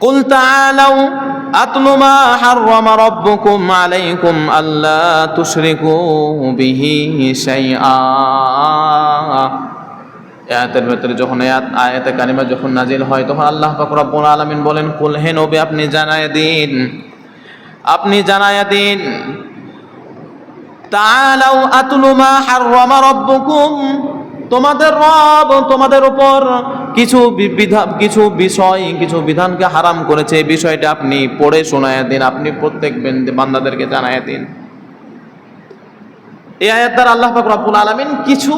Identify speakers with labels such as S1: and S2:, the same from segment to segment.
S1: কুল তাআলাউ আতলু মা হাররামা রাব্বুকুম আলাইকুম আল্লা তুশরিকু বিহি শাইআ। আয়াতের ভিতরে যখন আয়াতে কারিমা যখন নাজিল হয় তখন আল্লাহ পাক রব্বুল আলামিন বলেন, কুল হে নবী আপনি জানায়া দিন তাআলাউ আতলু মা হাররামা রাব্বুকুম, তোমাদের রব তোমাদের উপর কিছু বিধানকে হারাম করেছে, এই বিষয়টা আপনি পড়ে শোনায়া দিন, আপনি প্রত্যেক বান্দাদেরকে জানায়া দিন। এই আয়াত দ্বারা আল্লাহ পাক রব্বুল আলামিন কিছু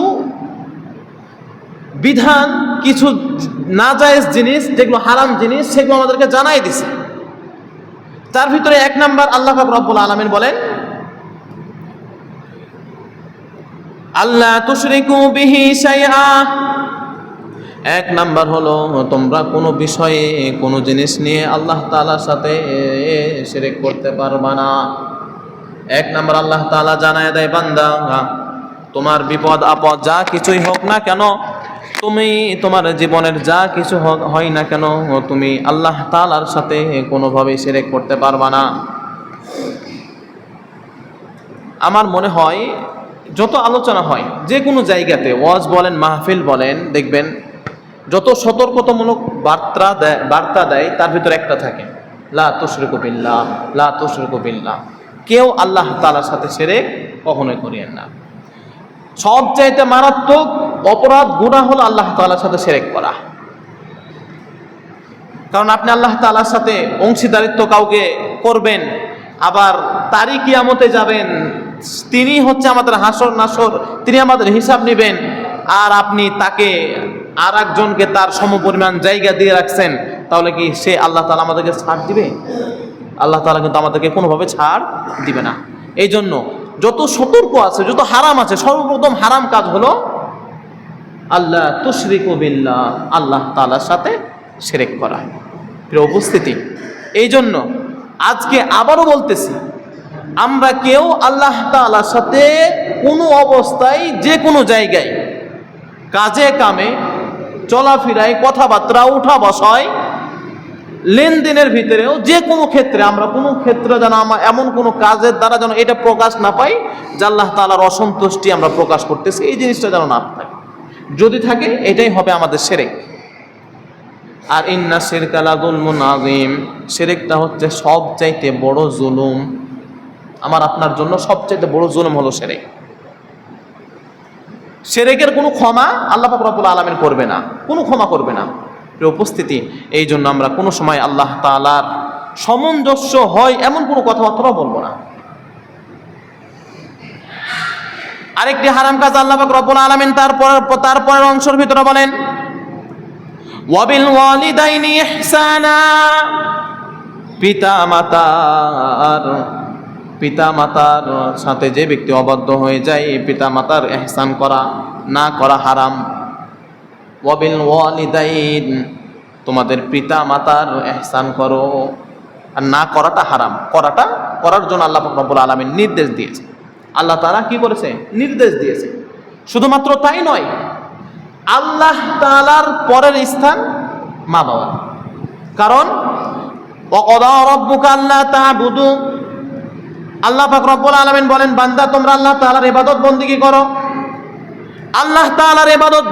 S1: বিধান, কিছু নাজায়েজ জিনিস, যেগুলো হারাম জিনিস, সেগুলো আমাদেরকে জানাই দিছে। তার ভিতরে এক নাম্বার আল্লাহ পাক রব্বুল আলামিন বলেন, আল্লাহ তুশরিকু বিহি শাইআ। এক নাম্বার হলো তোমরা কোনো বিষয়ে কোনো জিনিস নিয়ে আল্লাহ তাআলার সাথে শিরক করতে পারবা না। এক নাম্বার আল্লাহ তাআলা জানায় দেয়, বান্দা তোমার বিপদ আপদ যা কিছুই হোক না কেন, তুমি তোমার জীবনের যা কিছু হয় না কেন, তুমি আল্লাহ তাআলার সাথে কোনোভাবেই শিরক করতে পারবা না। আমার মনে হয় যত আলোচনা হয় যে কোনো জায়গাতে, ওয়াজ বলেন মাহফিল বলেন, দেখবেন যত সতর্কতামূলক বার্তা দেয় তার ভিতরে একটা থাকে, লা তুশরিকু বিল্লাহ, লা তুশরিকু বিল্লাহ। কেউ আল্লাহ তাআলার সাথে শিরক কখনোই করিয়েন না। সবচাইতে মারাত্মক অপরাধ গুনাহ হলো আল্লাহ তাআলার সাথে শিরক করা। কারণ আপনি আল্লাহ তাআলার সাথে অংশীদারিত্ব কাউকে করবেন, আবার তারই কিয়ামতে যাবেন, তিনি হচ্ছে আমাদের হাসর নাসর, তিনি আমাদের হিসাব নেবেন, আর আপনি তাকে আর একজনকে তার সমপরিমাণ জায়গা দিয়ে রাখছেন, তাহলে কি সে আল্লাহ তাআলা আমাদেরকে ছাড় দিবে? আল্লাহ তাআলা কিন্তু আমাদেরকে কোনোভাবে ছাড় দিবে না। এই জন্য যত সতর্ক আছে, যত হারাম আছে, সর্বপ্রথম হারাম কাজ হলো আল্লাহ তুশরিকু বিল্লাহ, আল্লাহ তাআলার সাথে শিরক করা। প্রিয় উপস্থিতি, এই জন্য আজকে আবারও বলতেছি, আমরা কেউ আল্লাহ তাআলার সাথে কোনো অবস্থায়, যে কোনো জায়গায়, কাজে কামে, চলাফেরায়, কথাবার্তা, উঠা বসায়, লেনদেনের ভিতরেও যে কোনো ক্ষেত্রে, আমরা কোনো ক্ষেত্রে যেন এমন কোনো কাজের দ্বারা যেন এটা প্রকাশ না পাই যে আল্লাহ তাআলার অসন্তুষ্টি আমরা প্রকাশ করতেছি, এই জিনিসটা যেন না থাকে। যদি থাকে এটাই হবে আমাদের শিরক। আর ইন্না শিরকা লাযুলমুন আযীম, শিরকটা হচ্ছে সবচাইতে বড় জুলুম। আমার আপনার জন্য সবচাইতে বড় জুলুম হলো শিরক। শিরকের কোনো ক্ষমা আল্লাহ পাক রব্বুল আলামিন করবে না, কোনো ক্ষমা করবে না। প্রিয় উপস্থিতি, এই জন্য আমরা কোনো সময় আল্লাহ তাআলার সামঞ্জস্য হয় এমন কোনো কথাবার্তা বলবো না। আরেকটি হারাম কাজ আল্লাহ পাক রব্বুল আলামিন তারপরের অংশের ভিতরে বলেন, ওয়াবিল ওয়ালিদাইনি ইহসানা, পিতা মাতার সাথে যে ব্যক্তি অবাধ্য হয়ে যায়, পিতা মাতার ইহসান করা না করা হারাম। ওয়াবিল ওয়ালিদাইন, তোমাদের পিতা মাতার ইহসান করো, আর না করাটা হারাম। করার জন্য আল্লাহ পাক রব্বুল আলামিন নির্দেশ দিয়েছে। আল্লাহ তাআলা কি করেছে? নির্দেশ দিয়েছে। শুধুমাত্র তাই নয়, আল্লাহ তাআলার পরের স্থান মা বাবা। কারণ ওয়াকাদা রাব্বুকা আল্লা তা'বুদু, আল্লাহ পাক রব্বুল আলামিন বলেন, বান্দা তোমরা আল্লাহ তাআলার ইবাদত বন্দেগী করো। আল্লাহ তাআলার ইবাদত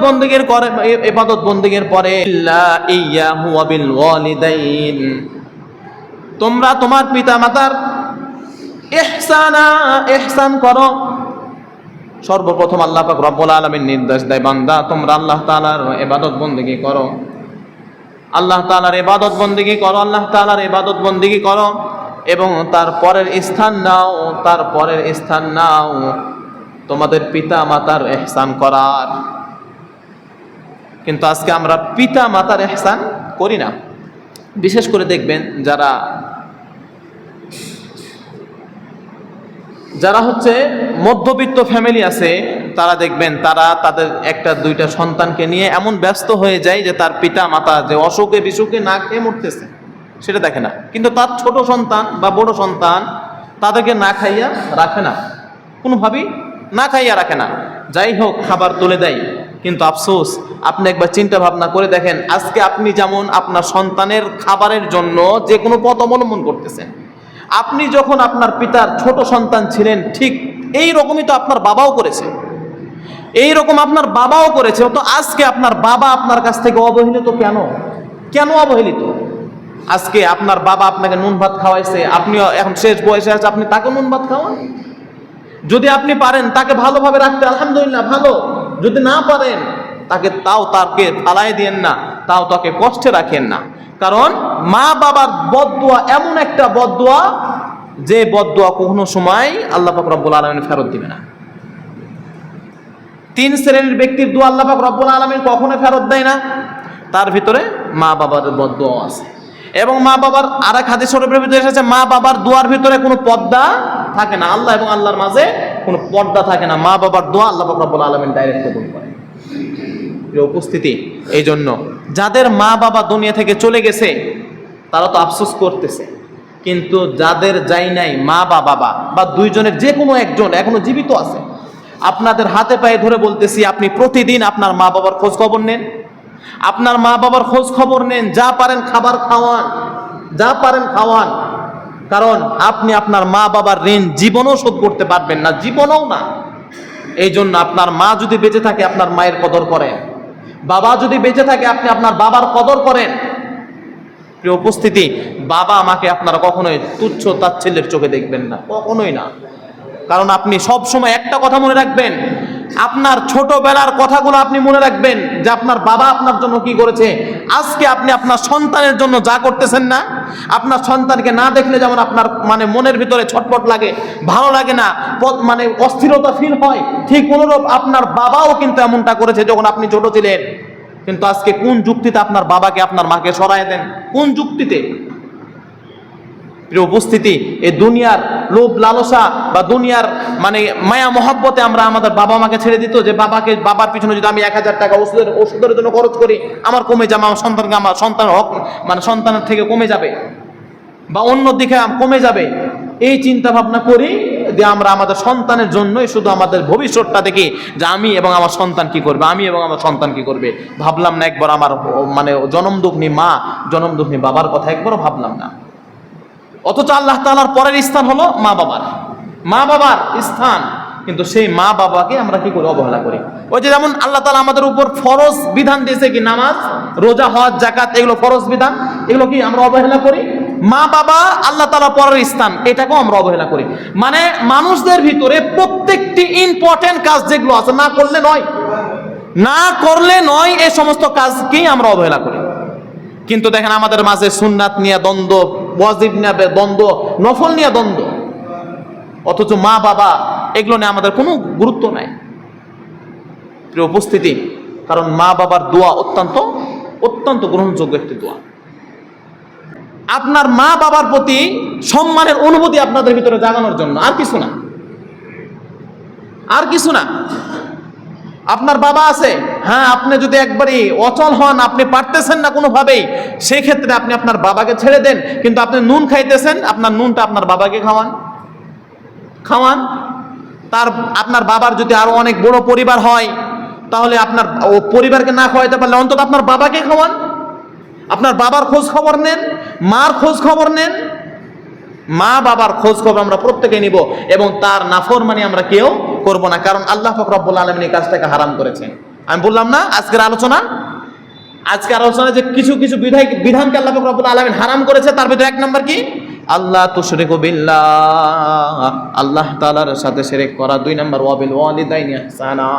S1: বন্দেগীর পরে ইল্লা ইয়াহু ওয়া বিল ওয়ালিদাইন, তোমরা তোমার পিতা মাতার ইহসান করো। সর্বপ্রথম আল্লাহ পাক রব্বুল আলামিন নির্দেশ দেয়, বান্দা তোমরা আল্লাহ তাআলার ইবাদত বন্দেগী করো, আল্লাহ তাআলার ইবাদত বন্দেগী করো, আল্লাহ তাআলার ইবাদত বন্দেগী করো, এবং তারপরের স্থান নাও তোমাদের পিতা মাতার ইহসান করার। কিন্তু আজকে আমরা পিতা মাতার ইহসান করি না। বিশেষ করে দেখবেন যারা হচ্ছে মধ্যবিত্ত ফ্যামিলি আছে, তারা দেখবেন তারা তাদের একটা দুইটা সন্তানকে নিয়ে এমন ব্যস্ত হয়ে যায় যে তার পিতা মাতা যে অসুখে বিসুখে না খেয়ে মরতেছে সেটা দেখে না, কিন্তু তার ছোট সন্তান বা বড় সন্তান তাদেরকে না খাইয়া রাখে না, কোনোভাবেই না খাইয়া রাখে না। যাই হোক খাবার তুলে দেয়, কিন্তু আফসোস, আপনি একবার চিন্তা ভাবনা করে দেখেন, আজকে আপনি যেমন আপনার সন্তানের খাবারের জন্য যে কোনো পথ অবলম্বন করতেছেন, আপনি যখন আপনার পিতার ছোট সন্তান ছিলেন ঠিক এই রকমই তো আপনার বাবাও করেছে, এই রকম আপনার বাবাও করেছে। তো আজকে আপনার বাবা আপনার কাছ থেকে অবহেলিত কেন? কেন অবহেলিত? আজকে আপনার বাবা আপনাকে নুন ভাত খাওয়াইছে, আপনিও এখন শেষ বয়সে আছে, আপনি তাকে নুন ভাত খাওয়ান। যদি আপনি পারেন তাকে ভালোভাবে রাখতে, আলহামদুলিল্লাহ ভালো। যদি না পারেন তাকে ফালাই দিয়েন না, তাকে কষ্টে রাখেন না। কারণ মা বাবার বদদুয়া এমন একটা বদদুয়া, যে বদদুয়া কোনো সময় আল্লাহ পাক রব্বুল আলামিন ফেরত দিবে না। 3 শ্রেণীর ব্যক্তির দোয়া আল্লাহ পাক রব্বুল আলামিন কখনো ফেরত দেয় না, তার ভিতরে মা বাবার বদদুয়া আছে। এবং মা বাবার আরেক হাদিস শরীফের ভিতরে এসেছে, মা বাবার দোয়ার ভিতরে কোনো পর্দা থাকে না, আল্লাহ এবং আল্লাহর মাঝে কোনো পর্দা থাকে না। মা বাবার দোয়া আল্লাহ পাক রব্বুল আলামিন ডাইরেক্ট কবুল করে। উপস্থিতি, এই জন্য যাদের মা বাবা দুনিয়া থেকে চলে গেছে তারা তো আফসোস করতেছে, কিন্তু যাদের যাই নাই মা বাবা বা দুইজনের যে কোনো একজন এখনো জীবিত আছে, আপনাদের হাতে পায়ে ধরে বলতেছি, আপনি প্রতিদিন আপনার মা বাবার খোঁজ খবর নেন, আপনার মা বাবার খোঁজ খবর নেন, যা পারেন খাবার খাওয়ান, যা পারেন খাওয়ান। কারণ আপনি আপনার মা বাবার ঋণ জীবনও শোধ করতে পারবেন না, জীবনও না। এই জন্য আপনার মা যদি বেঁচে থাকে আপনার মায়ের কদর করেন, বাবা যদি বেঁচে থাকে আপনি আপনার বাবার কদর করেন। প্রিয় উপস্থিতি, বাবা আমাকে আপনারা কখনোই তুচ্ছ তাচ্ছিল্যের চোখে দেখবেন না, কখনোই না। কারণ আপনি সব সময় একটা কথা মনে রাখবেন, আপনার ছোটবেলার কথাগুলো আপনি মনে রাখবেন, যে আপনার বাবা আপনার জন্য কি করেছে। আজকে আপনি আপনার সন্তানের জন্য যা করতেছেন না, আপনার সন্তানকে না দেখলে যেমন আপনার মনের ভিতরে ছটপট লাগে, ভালো লাগে না, অস্থিরতা ফিল হয়, ঠিক অনুরূপ আপনার বাবাও কিন্তু এমনটা করেছে যখন আপনি ছোট ছিলেন। কিন্তু আজকে কোন যুক্তিতে আপনার বাবাকে আপনার মাকে সরায় দেন? কোন যুক্তিতে? প্রিয় উপস্থিতি, এই দুনিয়ার লোভ লালসা বা দুনিয়ার মায়া মহব্বতে আমরা আমাদের বাবা মাকে ছেড়ে দিত, যে বাবার পিছনে যদি আমি 1000 টাকা ওষুধের জন্য খরচ করি, আমার কমে যাবে, আমার সন্তানের হক সন্তানের থেকে কমে যাবে বা অন্য দিকে কমে যাবে। এই চিন্তা ভাবনা করি যে আমরা আমাদের সন্তানের জন্যই শুধু আমাদের ভবিষ্যৎটা দেখি, যে আমি এবং আমার সন্তান কি করবে, আমি এবং আমার সন্তান কি করবে। ভাবলাম না একবার আমার জনমদুগ্নি মা, জনমদুগ্নি বাবার কথা একবারও ভাবলাম না। অথচ আল্লাহ তাআলার পরের স্থান হলো মা বাবার স্থান, কিন্তু সেই মা বাবাকে আমরা কি করি? অবহেলা করি। ওই যে যেমন আল্লাহ তাআলা আমাদের উপর ফরজ বিধান দিয়েছে, কি নামাজ, রোজা, হজ, যাকাত, এগুলো ফরজ বিধান, এগুলো কি আমরা অবহেলা করি? মা বাবা আল্লাহ তাআলা পরের স্থান, এটাকেও আমরা অবহেলা করি। মানুষদের ভিতরে প্রত্যেকটি ইম্পর্টেন্ট কাজ যেগুলো আছে, না করলে নয় এই সমস্ত কাজকেই আমরা অবহেলা করি। কিন্তু দেখেন আমাদের মাঝে সুন্নাত নিয়ে দ্বন্দ্ব, ওয়াজিব নিয়ে দ্বন্দ্ব, নফল নিয়ে দ্বন্দ্ব, অথচ মা বাবা এগুলো নিয়ে আমাদের কোনো গুরুত্ব নাই। প্রিয় উপস্থিতি, কারণ মা বাবার দোয়া অত্যন্ত অত্যন্ত গ্রহণযোগ্য একটি দোয়া। আপনার মা বাবার প্রতি সম্মানের অনুভূতি আপনাদের ভিতরে জাগানোর জন্য, আর কিছু না। আপনার বাবা আছে, হ্যাঁ, আপনি যদি একবারই অচল হন, আপনি পারতেছেন না কোনোভাবেই, সেই ক্ষেত্রে আপনি আপনার বাবাকে ছেড়ে দেন। কিন্তু আপনি নুন খাইতেছেন, আপনার নুনটা আপনার বাবাকে খাওয়ান। আপনার বাবার যদি আরো অনেক বড় পরিবার হয়, তাহলে আপনার পরিবারকে না খাওয়াইতে পারলে অন্তত আপনার বাবাকে খাওয়ান। আপনার বাবার খোঁজ খবর নেন, মার খোঁজ খবর নেন। মা বাবার খোঁজ খবর আমরা প্রত্যেকে নিব, এবং তার নাফরমানি আমরা কেউ করব না, কারণ আল্লাহ পাক রব্বুল আলামিন এই কাজটাকে হারাম করেছেন। আমি বললাম না আজকের আলোচনা যে কিছু কিছু বিধানকে আল্লাহ পাক রব্বুল আলামিন হারাম করেছে, তার ভিতরে 1 নম্বর কি? আল্লাহ তুশরিকু বিল্লাহ, আল্লাহ তাআলার সাথে শিরক করা। 2 নম্বর ওয়াবিল ওয়ালিদাইনি ইহসানা,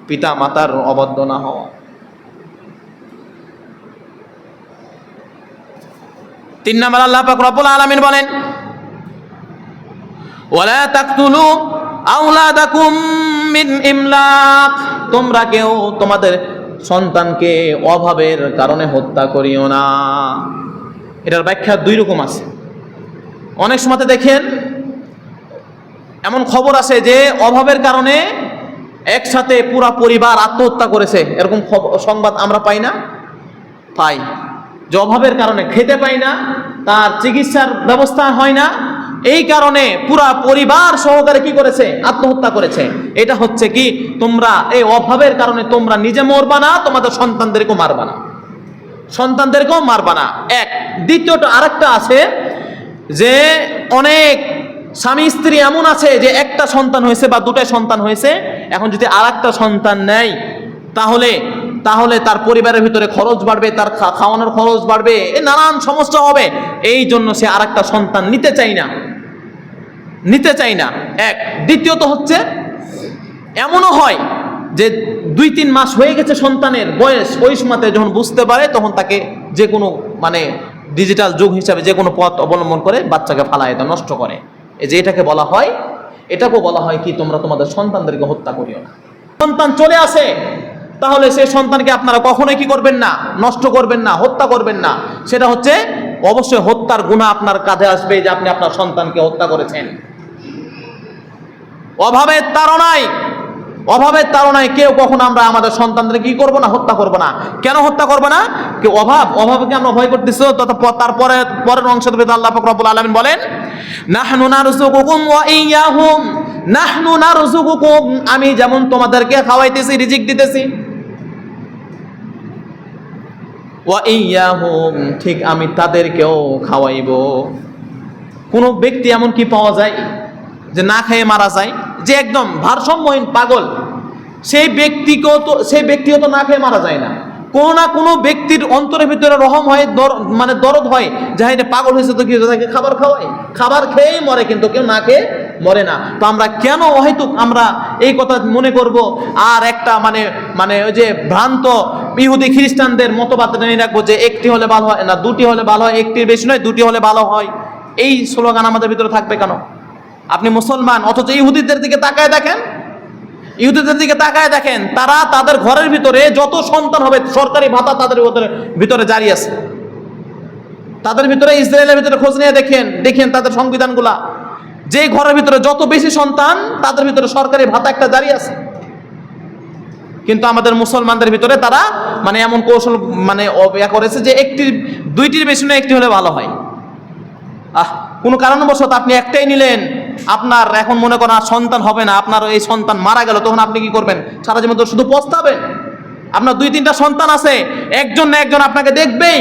S1: পিতা মাতার অবাধ্য না হওয়া। 3 নম্বর আল্লাহ পাক রব্বুল আলামিন বলেন, ওয়ালা তাকতুলু আওলাদাকুম মিন ইমলাক, তোমরা কেউ তোমাদের সন্তানকে অভাবের কারণে হত্যা করিও না। এটার ব্যাখ্যা 2 রকম আছে। অনেক সময় দেখেন এমন খবর আসে যে অভাবের কারণে একসাথে পুরা পরিবার আত্মহত্যা করেছে, এরকম সংবাদ আমরা পাই। যে অভাবের কারণে খেতে পাই না, তার চিকিৎসার ব্যবস্থা হয় না, এই কারণে পুরা পরিবার সহকারে কি করেছে? আত্মহত্যা করেছে। এটা হচ্ছে কি, তোমরা এই অভাবের কারণে তোমরা নিজে মরবা না, তোমাদের সন্তানদেরকেও মারবা না, সন্তানদেরকেও মারবা না। এক। দ্বিতীয়ত আরেকটা আছে যে অনেক স্বামী স্ত্রী এমন আছে যে একটা সন্তান হয়েছে বা দুটাই সন্তান হয়েছে, এখন যদি আরেকটা সন্তান নেয় তাহলে তার পরিবারের ভিতরে খরচ বাড়বে, তার খাওয়ানোর খরচ বাড়বে, নানান সমস্যা হবে। এই জন্য সে আরেকটা সন্তান নিতে চাই না। এক। দ্বিতীয়ত হচ্ছে এমনও হয় যে 2-3 মাস হয়ে গেছে সন্তানের বয়স, ওই সময়তে যখন বুঝতে পারে তখন তাকে যে কোনো মানে ডিজিটাল যুগ হিসাবে যে কোনো পথ অবলম্বন করে বাচ্চাকে ফালায় দেয়, নষ্ট করে। এই যে এটাকেও বলা হয় কি, তোমরা তোমাদের সন্তানদেরকে হত্যা করিও না। সন্তান চলে আসে, তাহলে সেই সন্তানকে আপনারা কখনোই কি করবেন না? নষ্ট করবেন না, হত্যা করবেন না। সেটা হচ্ছে অবশ্যই হত্যার গুনাহ আপনার কাঁধে আসবে যে আপনি আপনার সন্তানকে হত্যা করেছেন। অভাবের তাড়নায় কেউ কখনো আমরা আমাদের সন্তানদের কি করব না? হত্যা করব না। কেন হত্যা করব না? কি অভাবকে আমরা ভয় করতেছি। পরের অংশের ভিতরে আল্লাহ পাক রব্বুল আলামিন বলেন, নাহনু নারযুকুকুম ওয়া ইয়্যাহুম, নাহনু নারযুকুকুম, আমি যেমন তোমাদেরকে খাওয়াইতেছি, রিজিক দিতেছি, ওয়া ইয়্যাহুম, ঠিক আমি তাদেরকেও খাওয়াইব। কোন ব্যক্তি এমন কি পাওয়া যায় যে না খেয়ে মারা যায়, যে একদম ভারসাম্যহীন পাগল, সেই ব্যক্তিও তো না খেয়ে মারা যায় না। কোনো না কোনো ব্যক্তির অন্তরের ভিতরে রহম হয়, মানে দরদ হয়, যাই না পাগল হয়েছে তো কি তাকে খাবার খাওয়ায়, খাবার খেয়েই মরে, কিন্তু কেউ না খেয়ে মরে না। তো আমরা কেন অহেতুক আমরা এই কথা মনে করব? আর একটা মানে ওই যে ভ্রান্ত ইহুদি খ্রিস্টানদের মতবাদ নিয়ে রাখবো যে একটি হলে ভালো হয় না, দুটি হলে ভালো হয়, একটির বেশি নয়, দুটি হলে ভালো হয়। এই স্লোগান আমাদের ভিতরে থাকবে কেন? আপনি মুসলমান, অথচ ইহুদিদের দিকে তাকায় দেখেন, তারা তাদের ঘরের ভিতরে যত সন্তান হবে সরকারি ভাতা তাদের ভিতরে জারি আছে। তাদের ভিতরে, ইসরায়েলের ভিতরে খোঁজ নিয়ে দেখেন তাদের সংবিধানগুলা, যে ঘরের ভিতরে যত বেশি সন্তান তাদের ভিতরে সরকারি ভাতা একটা জারি আছে। কিন্তু আমাদের মুসলমানদের ভিতরে তারা মানে এমন কৌশল করেছে যে দুইটির বেশি নয়, একটি হলে ভালো হয়। কোনো কারণবশত আপনি একটাই নিলেন, আপনার এখন মনে করেন আর সন্তান হবে না, আপনার এই সন্তান মারা গেল, তখন আপনি কি করবেন? সারা জীবন তো শুধু পস্তাবেন। আপনার 2-3টা সন্তান আছে, একজন না একজন আপনাকে দেখবেই,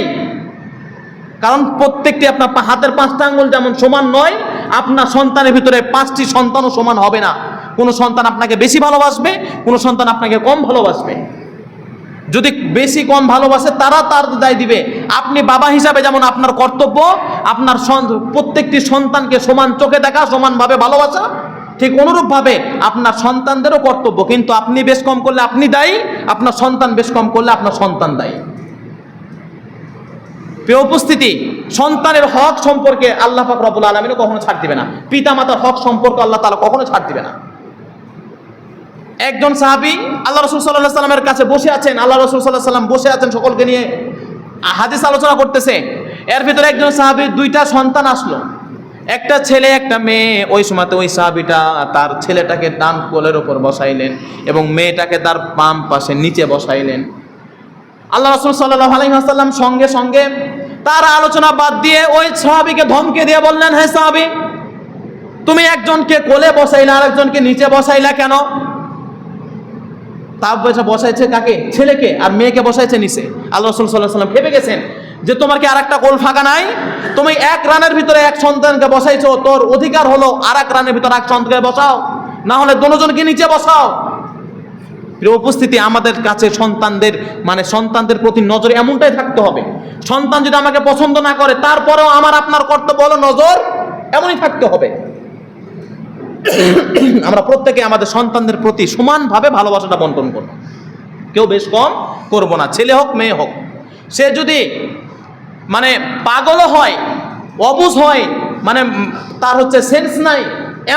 S1: কারণ প্রত্যেকটি আপনার হাতের 5টা আঙ্গুল যেমন সমান নয়, আপনার সন্তানের ভিতরে 5টি সন্তানও সমান হবে না। কোনো সন্তান আপনাকে বেশি ভালোবাসবে, কোনো সন্তান আপনাকে কম ভালোবাসবে। যদি বেশি কম ভালোবাসে তারা তার দায় দিবে। আপনি বাবা হিসাবে যেমন আপনার কর্তব্য আপনার প্রত্যেকটি সন্তানকে সমান চোখে দেখা, সমানভাবে ভালোবাসা, ঠিক অনুরূপভাবে আপনার সন্তানদেরও কর্তব্য। কিন্তু আপনি বেশ কম করলে আপনি দায়ী, আপনার সন্তান বেশ কম করলে আপনার সন্তান দায়ী। প্রিয় উপস্থিতি, সন্তানের হক সম্পর্কে আল্লাহ পাক রব্বুল আলামিন কখনো ছাড় দিবে না। পিতা মাতার হক সম্পর্কে আল্লাহ তাআলা কখনো ছাড় দিবে না। একজন সাহাবী আল্লাহ রাসূল সাল্লাল্লাহু আলাইহি ওয়াসাল্লামের কাছে বসে আছেন, আল্লাহ রাসূল সাল্লাল্লাহু আলাইহি ওয়াসাল্লাম বসে আছেন, সকলকে নিয়ে হাদিস আলোচনা করতেছে। এর ভিতরে একজন সাহাবীর 2টা সন্তান আসলো, একটা ছেলে একটা মেয়ে। ওই সময়তে ওই সাহাবীটা তার ছেলেটাকে ডান কোলের উপর বসাইলেন এবং মেয়েটাকে তার বাম পাশে নিচে বসাইলেন। আল্লাহ রাসূল সাল্লাল্লাহু আলাইহি ওয়াসাল্লাম সঙ্গে সঙ্গে তার আলোচনা বাদ দিয়ে ওই সাহাবীকে ধমকে দিয়ে বললেন, হে সাহাবী, তুমি একজনকে কোলে বসাইলা আর একজনকে নিচে বসাইলা কেন? তার বসাইছে কাকে? ছেলেকে, আর মেয়েকে বসাইছে নিচে। আল্লাহ রাসূল সাল্লাল্লাহু আলাইহি ওয়াসাল্লাম ভেবে গেছেন যে তোমার কি আরেকটা কোল ফাঁকা নাই? তুমি এক রানের ভিতরে এক সন্তানকে বসাইছো, তোর অধিকার হলো আরেক রানের ভিতরে এক সন্তানকে বসাও, না হলে দুজনকে নিচে বসাও। প্রিয় উপস্থিতি, আমাদের কাছে সন্তানদের প্রতি নজর এমনটাই থাকতে হবে। সন্তান যদি আমাকে পছন্দ না করে, তারপরেও আমার আপনার কর্তব্য হলো নজর এমনই থাকতে হবে। আমরা প্রত্যেকে আমাদের সন্তানদের প্রতি সমানভাবে ভালোবাসাটা বন্টন করব, কেউ বেশ কম করব না, ছেলে হোক মেয়ে হোক। সে যদি পাগল হয়, অবুঝ হয়, তার সেন্স নাই,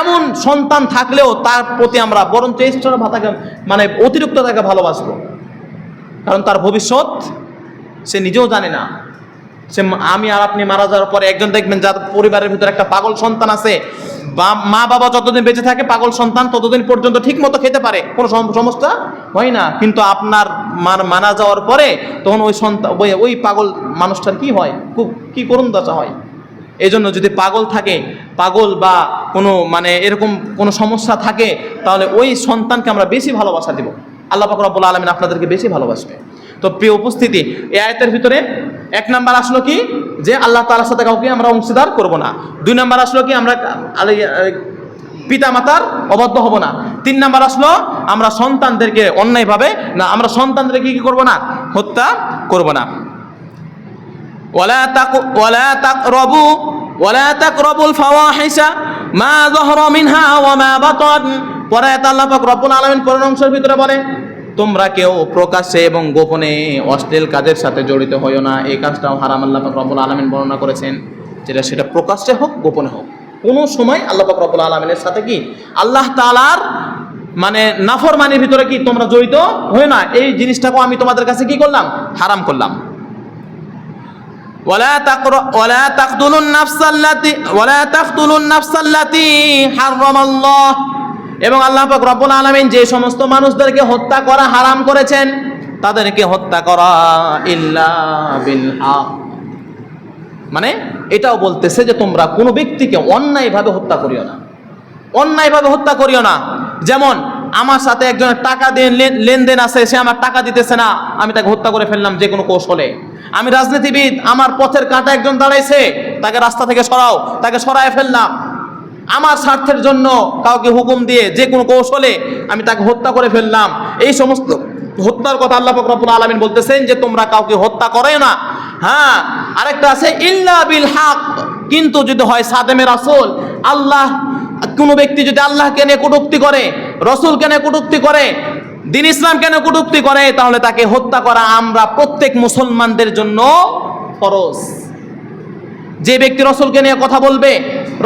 S1: এমন সন্তান থাকলেও তার প্রতি আমরা বরঞ্চ এক্সট্রা ভাতাকে অতিরিক্ত তাকে ভালোবাসবো, কারণ তার ভবিষ্যৎ সে নিজেও জানে না। আমি আর আপনি মারা যাওয়ার পরে একজন দেখবেন যার পরিবারের ভিতরে একটা পাগল সন্তান আছে, মা বাবা যতদিন বেঁচে থাকে পাগল সন্তান ততদিন পর্যন্ত ঠিক মতো খেতে পারে, কোনো সমস্যা হয় না। কিন্তু আপনার মারা যাওয়ার পরে তখন ওই পাগল মানুষটার কি হয়, খুব কি করুণ দশা হয়। এই জন্য যদি পাগল বা কোনো মানে এরকম কোনো সমস্যা থাকে, তাহলে ওই সন্তানকে আমরা বেশি ভালোবাসা দিব, আল্লাহ পাক রব্বুল আলামিন আপনাদেরকে বেশি ভালোবাসবে। তো প্রিয় উপস্থিতি, এই আয়াতের ভিতরে 1 নাম্বার আসলো কি, যে আল্লাহ তাআলার সাথে কাউকে আমরা অংশীদার করব না। 2 নাম্বার আসলো কি, আমরা পিতা মাতার অবাধ্য হব না। 3 নাম্বার আসলো, আমরা সন্তানদেরকে অন্যায়ভাবে না, আমরা সন্তানদেরকে কি করব না, হত্যা করব না। ওয়ালা তাকরাবুল ফাওয়াহিশা মা যাহরা মিনহা ওয়া মা বাতান। পরে আল্লাহ পাক রব্বুল আলামিন পরের অংশের ভিতরে বলে, তোমরা কেউ প্রকাশ্যে এবং গোপনে অশ্লীল কাজের সাথে জড়িত হইও না। এই কাজটাও হারাম আল্লাহ পাক রব্বুল আলামিন বর্ণনা করেছেন, সেটা প্রকাশ্যে হোক গোপনে হোক, কোনো সময় আল্লাহ পাক রব্বুল আলামিনের সাথে কি আল্লাহ তাআলার মানে নাফরমানির ভিতরে কি তোমরা জড়িত হই না। এই জিনিসটাকে আমি তোমাদের কাছে কি করলাম, হারাম করলাম। ওয়ালা তাকতুলুন নাফসাল্লাতী হারামাল্লাহ। এবং আল্লাহ পাক রব্বুল আলামিন যে সমস্ত মানুষদেরকে হত্যা করা হারাম করেছেন, তাদেরকে হত্যা করা ইল্লা বিল হক, মানে এটাও বলতেছে যে তোমরা কোনো ব্যক্তিকে অন্যায়ভাবে হত্যা করিও না, অন্যায়ভাবে হত্যা করিও না। যেমন আমার সাথে একজনের টাকা দিয়ে লেনদেন আছে, সে আমার টাকা দিতেছে না, আমি তাকে হত্যা করে ফেললাম যে কোনো কৌশলে। আমি রাজনীতিবিদ, আমার পথের কাঁটা একজন দাঁড়াইছে, তাকে রাস্তা থেকে সরাও, তাকে সরায় ফেললাম। আমার স্বার্থের জন্য কাউকে হুকুম দিয়ে যে কোনো কৌশলে আমি তাকে হত্যা করে ফেললাম। এই সমস্ত হত্যার কথা আল্লাহ পাক রব্বুল আলামিন বলতেছেন যে তোমরা কাউকে হত্যা করো না। হ্যাঁ, আরেকটা আছে ইল্লা বিল হক, কিন্তু যদি হয় সাদেমে রাসূল, আল্লাহ, কোনো ব্যক্তি যদি আল্লাহকে নিয়ে কটূক্তি করে, রসুলকে নিয়ে কটূক্তি করে, দ্বীন ইসলামকে নিয়ে কটূক্তি করে, তাহলে তাকে হত্যা করা আমরা প্রত্যেক মুসলমানদের জন্য ফরজ। যে ব্যক্তি রসুলকে নিয়ে কথা বলবে,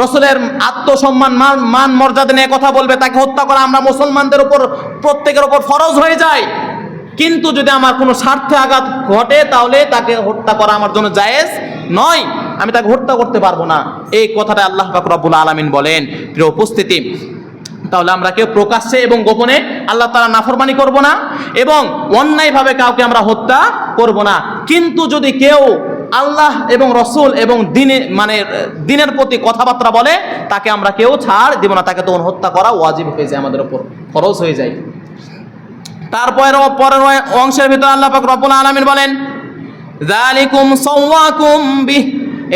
S1: রসুলের আত্মসম্মান মান মর্যাদা নিয়ে কথা বলবে, তাকে হত্যা করা আমরা মুসলমানদের উপর প্রত্যেকের উপর ফরজ হয়ে যায়। কিন্তু যদি আমার কোনো স্বার্থে আঘাত ঘটে, তাহলে তাকে হত্যা করা আমার জন্য জায়েজ নয়, আমি তাকে হত্যা করতে পারবো না। এই কথাটা আল্লাহ পাক রব্বুল আলামিন বলেন। প্রিয় উপস্থিতি, তাহলে আমরা কেউ প্রকাশ্যে এবং গোপনে আল্লাহ তাআলা নাফরমানি করব না এবং অন্যায়ভাবে কাউকে আমরা হত্যা করব না। কিন্তু যদি কেউ আল্লাহ এবং রসুল এবং দিনের প্রতি কথাবার্তা বলে, তাকে আমরা কেউ ছাড় দিব না, তাকে তখন হত্যা করা ওয়াজিব হয়ে যায়, আমাদের উপর ফরজ হয়ে যায়। তারপরের অংশের ভিতরে আল্লাহ পাক রব্বুল আলামিন বলেন, যালিকুম সাওয়াকুম বিহ।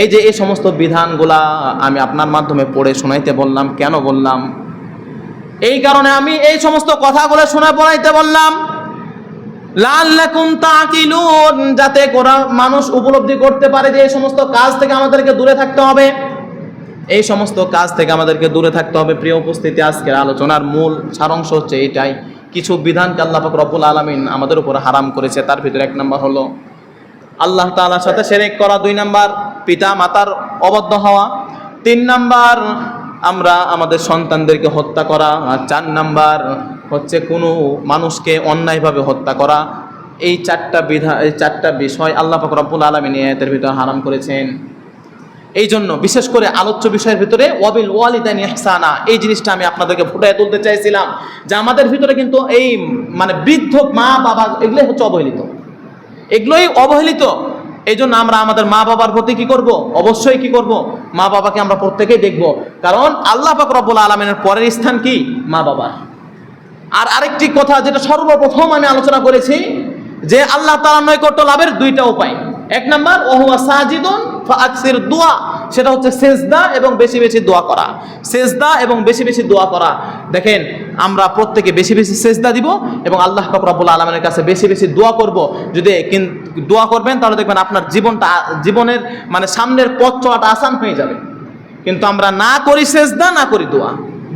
S1: এই যে এই সমস্ত বিধানগুলা আমি আপনার মাধ্যমে পড়ে শোনাইতে বললাম, কেন বললাম? এই কারণে আমি এই সমস্ত কথাগুলো শোনা পড়াইতে বললাম, লাআল্লাকুম তাকিলুন, যাতে করে মানুষ উপলব্ধি করতে পারে যে এই সমস্ত কাজ থেকে আমাদেরকে দূরে থাকতে হবে, এই সমস্ত কাজ থেকে আমাদেরকে দূরে থাকতে হবে। প্রিয় উপস্থিতি, আজকের আলোচনার মূল সারাংশ হচ্ছে এটাই। কিছু বিধানকে আল্লাহ পাক রব্বুল আলামিন আমাদের উপর হারাম করেছে। তার ভিতরে 1 নাম্বার হলো আল্লাহ তাআলার সাথে শিরক করা, 2 নাম্বার পিতা মাতার অবাধ্য হওয়া, 3 নাম্বার আমরা আমাদের সন্তানদেরকে হত্যা করা, আর 4 নাম্বার হচ্ছে কোনো মানুষকে অন্যায়ভাবে হত্যা করা। এই 4টা বিষয় আল্লাহ পাক রব্বুল আলামিন এই আয়াতের ভিতরে হারাম করেছেন। এই জন্য বিশেষ করে আলোচ্য বিষয়ের ভিতরে ওয়াবিল ওয়ালিদাইনি ইহসানা, এই জিনিসটা আমি আপনাদেরকে ফুটিয়ে তুলতে চাইছিলাম যে আমাদের ভিতরে কিন্তু এই মানে বৃদ্ধ মা বাবা এগুলোই হচ্ছে অবহেলিত, এগুলোই অবহেলিত। এই জন্য আমরা আমাদের মা বাবার প্রতি কি করব? অবশ্যই কি করব? মা বাবাকে আমরা প্রত্যেকেই দেখব, কারণ আল্লাহ পাক রব্বুল আলামিনের পরের স্থান কি? মা বাবা। আর আরেকটি কথা যেটা সর্বপ্রথম আমি আলোচনা করেছি, যে আল্লাহ তাআলার নৈকট্য লাভের 2টা উপায়। 1 নাম্বার ওহুয়া সাজিদুন ফাআকসির দুআ, সেটা হচ্ছে সেজদা এবং বেশি বেশি দোয়া করা, সেজদা এবং বেশি বেশি দোয়া করা। দেখেন, আমরা প্রত্যেকে বেশি বেশি সেজদা দিব এবং আল্লাহ পাক রব্বুল আলামিনের কাছে বেশি বেশি দোয়া করব। যদি দোয়া করবেন, তাহলে দেখবেন আপনার জীবনের মানে সামনের পথ চলাটা আসান হয়ে যাবে। কিন্তু আমরা না করি সেজদা, না করি দোয়া,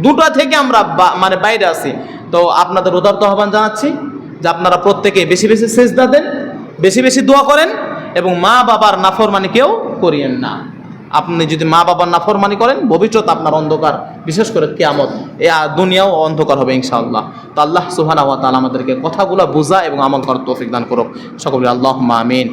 S1: 2টা থেকে আমরা মানে বাইরে আছি। তো আপনাদের উদারত আহ্বান জানাচ্ছি যে আপনারা প্রত্যেকে বেশি বেশি সেজদা দেন, বেশি বেশি দোয়া করেন এবং মা বাবার নাফরমানি কেউ করিয়েন না। আপনি যদি মা বাবার নাফরমানি করেন, ভবিষ্যৎ আপনার অন্ধকার, বিশেষ করে কিয়ামত, এই দুনিয়াও অন্ধকার হবে ইনশাআল্লাহ। তো আল্লাহ সুবহানাহু ওয়া তাআলা আমাদেরকে কথাগুলো বোঝা এবং আমল করার তৌফিক দান করুক। সকলে আল্লাহুম্মা আমিন।